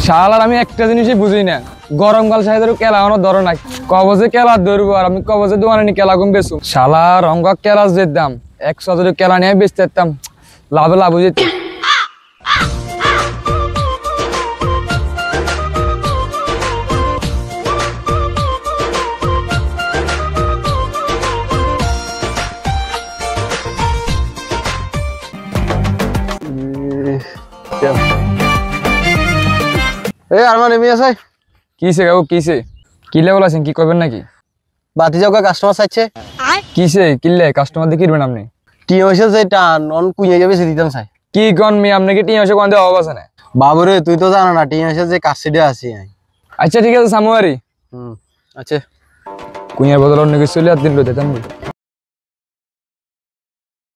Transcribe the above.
শালার আমি একটা জিনিসই বুঝি না, গরমকাল সাইদের কেলা আমার ধরো নাই, কবজে কেলা ধরবো আর আমি কবজে দোকানে নি কেলা কম বেচু। শালা রঙ কেলা যেতাম 100 যদি কেলা নিয়ে বেচতে যেতাম, লাভে লাভ হয়ে যেত। এই আর মানে মিয়া সাই কিসে কাকু কিসে, কি লেভেল আছেন, কি করবেন নাকি? বাতি যাও কাস্টমার চাইছে। কিসে কিনলে কাস্টমার দিয়ে কিনবেন আপনি? টিম হইছে যে টান অন কুইয়া যাবে সে দিতাম চাই। কি গন মি আপনি কি টিম এসে কোন অভাব আছে না? বাবুরে তুই তো জানো না টিম হইছে যে কাশিডে আছি আমি। আচ্ছা ঠিক আছে সামুয়ারি, আচ্ছা কুইয়ার বদল অন্য কিছু চলে আর দিন লইতে